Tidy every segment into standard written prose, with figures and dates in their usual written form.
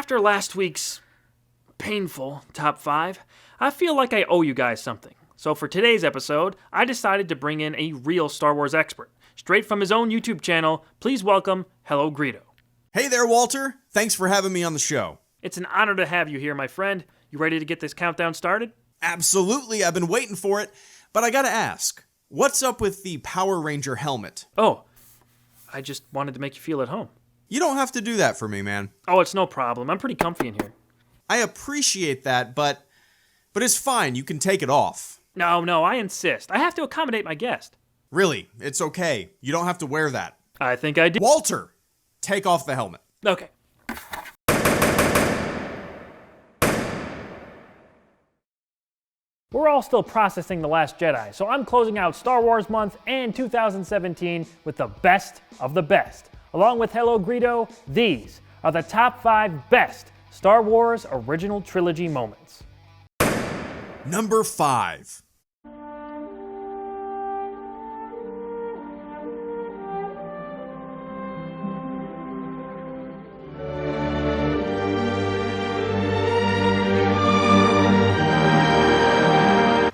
After last week's painful top 5, I feel like I owe you guys something. So for today's episode, I decided to bring in a real Star Wars expert. Straight from his own YouTube channel, please welcome HelloGreedo. Hey there, Walter. Thanks for having me on the show. It's an honor to have you here, my friend. You ready to get this countdown started? Absolutely, I've been waiting for it. But I gotta ask, what's up with the Power Ranger helmet? Oh, I just wanted to make you feel at home. You don't have to do that for me, man. Oh, it's no problem. I'm pretty comfy in here. I appreciate that, but it's fine. You can take it off. No, I insist. I have to accommodate my guest. Really, it's okay. You don't have to wear that. I think I do. Walter, take off the helmet. Okay. We're all still processing The Last Jedi, so I'm closing out Star Wars Month and 2017 with the best of the best. Along with HelloGreedo, these are the top 5 best Star Wars original trilogy moments. Number 5.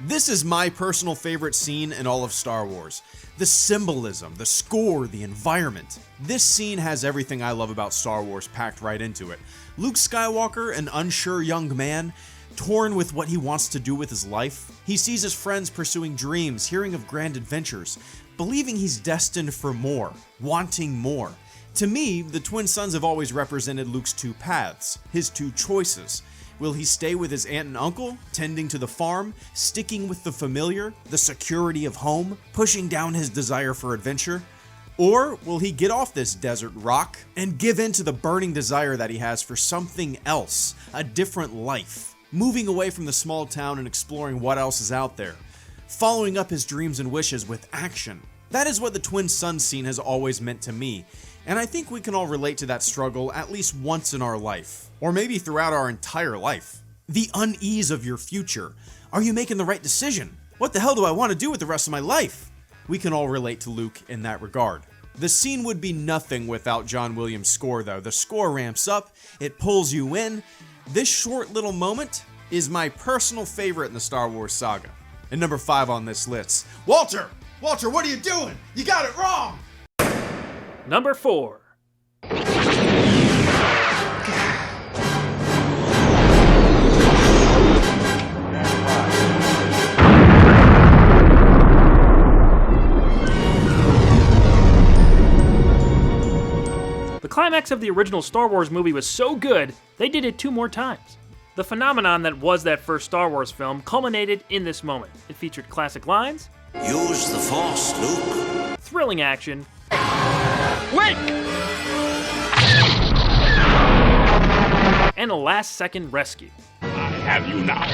This is my personal favorite scene in all of Star Wars. The symbolism, the score, the environment. This scene has everything I love about Star Wars packed right into it. Luke Skywalker, an unsure young man, torn with what he wants to do with his life. He sees his friends pursuing dreams, hearing of grand adventures, believing he's destined for more, wanting more. To me, the twin sons have always represented Luke's 2 paths, his 2 choices. Will he stay with his aunt and uncle, tending to the farm, sticking with the familiar, the security of home, pushing down his desire for adventure? Or will he get off this desert rock and give in to the burning desire that he has for something else, a different life, moving away from the small town and exploring what else is out there, following up his dreams and wishes with action? That is what the twin sons scene has always meant to me, and I think we can all relate to that struggle at least once in our life, or maybe throughout our entire life. The unease of your future. Are you making the right decision? What the hell do I want to do with the rest of my life? We can all relate to Luke in that regard. The scene would be nothing without John Williams' score though. The score ramps up, it pulls you in. This short little moment is my personal favorite in the Star Wars saga. And number 5 on this list. Walter, what are you doing? You got it wrong! Number 4. The climax of the original Star Wars movie was so good, they did it 2 more times. The phenomenon that was that first Star Wars film culminated in this moment. It featured classic lines, use the Force, Luke, thrilling action, wait! and a last-second rescue. I have you now.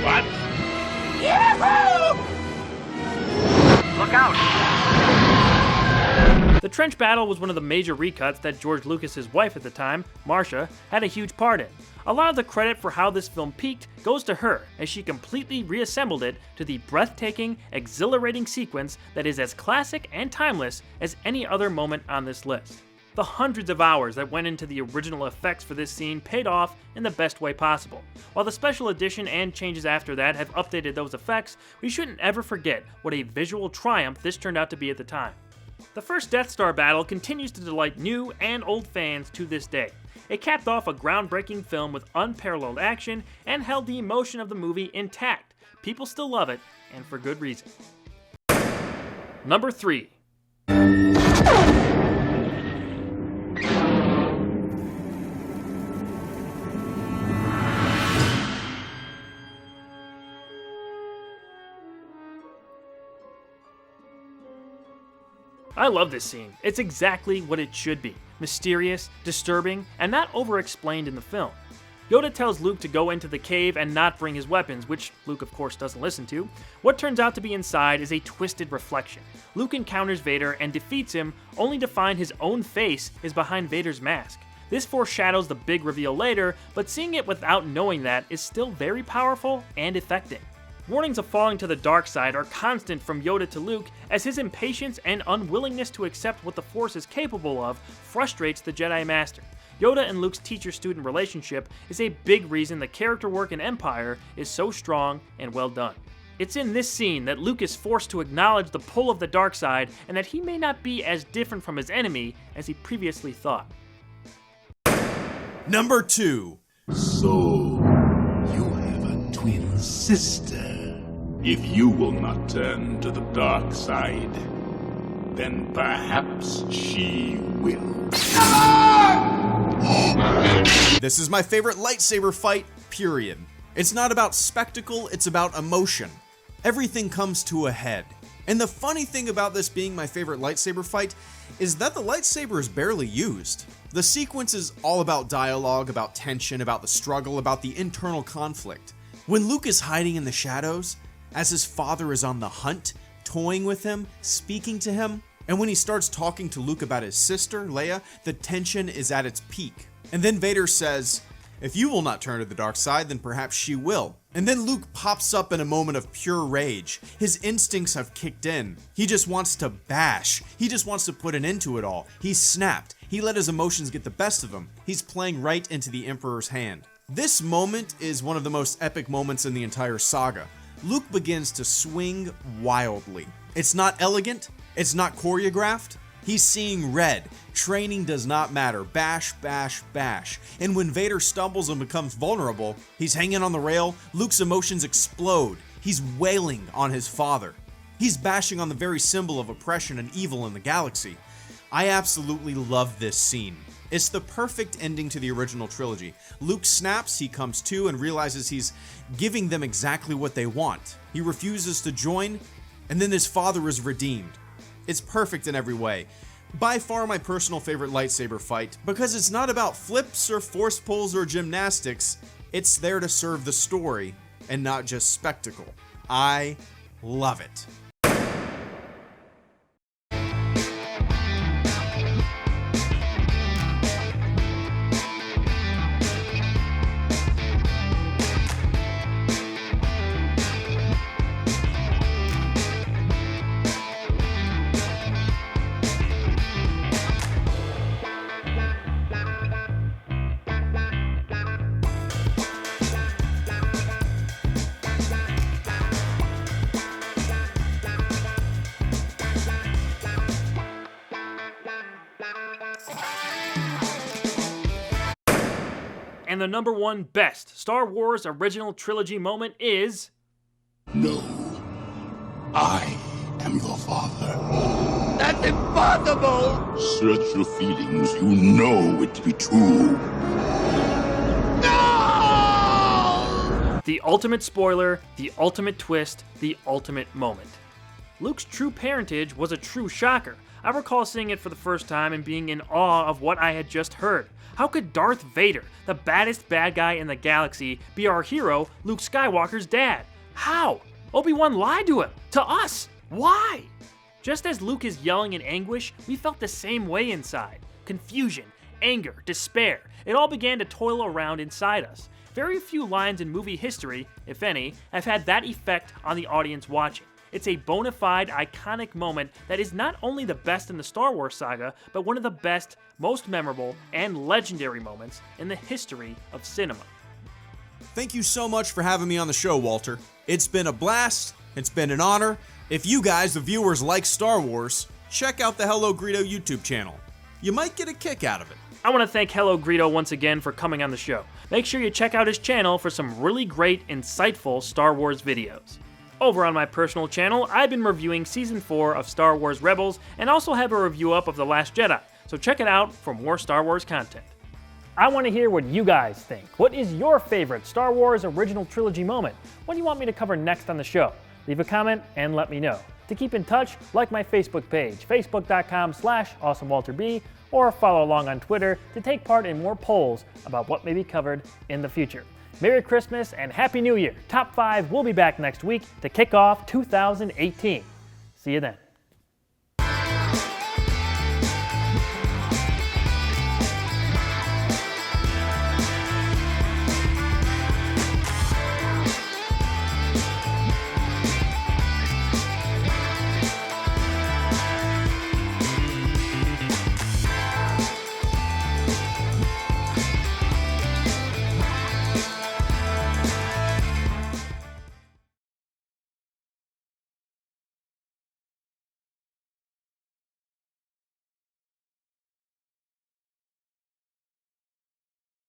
What? Yahoo! Look out! The trench battle was one of the major recuts that George Lucas's wife at the time, Marcia, had a huge part in. A lot of the credit for how this film peaked goes to her, as she completely reassembled it to the breathtaking, exhilarating sequence that is as classic and timeless as any other moment on this list. The hundreds of hours that went into the original effects for this scene paid off in the best way possible. While the special edition and changes after that have updated those effects, we shouldn't ever forget what a visual triumph this turned out to be at the time. The first Death Star battle continues to delight new and old fans to this day. It capped off a groundbreaking film with unparalleled action and held the emotion of the movie intact. People still love it, and for good reason. Number 3. I love this scene. It's exactly what it should be. Mysterious, disturbing, and not over-explained in the film. Yoda tells Luke to go into the cave and not bring his weapons, which Luke of course doesn't listen to. What turns out to be inside is a twisted reflection. Luke encounters Vader and defeats him, only to find his own face is behind Vader's mask. This foreshadows the big reveal later, but seeing it without knowing that is still very powerful and affecting. Warnings of falling to the dark side are constant from Yoda to Luke, as his impatience and unwillingness to accept what the Force is capable of frustrates the Jedi Master. Yoda and Luke's teacher-student relationship is a big reason the character work in Empire is so strong and well done. It's in this scene that Luke is forced to acknowledge the pull of the dark side and that he may not be as different from his enemy as he previously thought. Number 2. So, you have a twin sister. If you will not turn to the dark side, then perhaps she will. This is my favorite lightsaber fight, period. It's not about spectacle, it's about emotion. Everything comes to a head. And the funny thing about this being my favorite lightsaber fight is that the lightsaber is barely used. The sequence is all about dialogue, about tension, about the struggle, about the internal conflict. When Luke is hiding in the shadows, as his father is on the hunt, toying with him, speaking to him, and when he starts talking to Luke about his sister, Leia, the tension is at its peak. And then Vader says, "If you will not turn to the dark side, then perhaps she will." And then Luke pops up in a moment of pure rage. His instincts have kicked in. He just wants to bash. He just wants to put an end to it all. He's snapped. He let his emotions get the best of him. He's playing right into the Emperor's hand. This moment is one of the most epic moments in the entire saga. Luke begins to swing wildly. It's not elegant. It's not choreographed. He's seeing red. Training does not matter. Bash, bash, bash. And when Vader stumbles and becomes vulnerable, he's hanging on the rail. Luke's emotions explode. He's wailing on his father. He's bashing on the very symbol of oppression and evil in the galaxy. I absolutely love this scene. It's the perfect ending to the original trilogy. Luke snaps, he comes to, and realizes he's giving them exactly what they want. He refuses to join, and then his father is redeemed. It's perfect in every way. By far my personal favorite lightsaber fight, because it's not about flips or force pulls or gymnastics. It's there to serve the story and not just spectacle. I love it. And the number one best Star Wars original trilogy moment is... No, I am your father. That's impossible! Search your feelings, you know it to be true. No! The ultimate spoiler, the ultimate twist, the ultimate moment. Luke's true parentage was a true shocker. I recall seeing it for the first time and being in awe of what I had just heard. How could Darth Vader, the baddest bad guy in the galaxy, be our hero, Luke Skywalker's dad? How? Obi-Wan lied to him. To us. Why? Just as Luke is yelling in anguish, we felt the same way inside. Confusion, anger, despair. It all began to toil around inside us. Very few lines in movie history, if any, have had that effect on the audience watching. It's a bona fide, iconic moment that is not only the best in the Star Wars saga, but one of the best, most memorable, and legendary moments in the history of cinema. Thank you so much for having me on the show, Walter. It's been a blast. It's been an honor. If you guys, the viewers, like Star Wars, check out the HelloGreedo YouTube channel. You might get a kick out of it. I want to thank HelloGreedo once again for coming on the show. Make sure you check out his channel for some really great, insightful Star Wars videos. Over on my personal channel, I've been reviewing Season 4 of Star Wars Rebels and also have a review up of The Last Jedi, so check it out for more Star Wars content. I want to hear what you guys think. What is your favorite Star Wars original trilogy moment? What do you want me to cover next on the show? Leave a comment and let me know. To keep in touch, like my Facebook page, facebook.com/AwesomeWalterB, or follow along on Twitter to take part in more polls about what may be covered in the future. Merry Christmas and Happy New Year. Top 5 will be back next week to kick off 2018. See you then.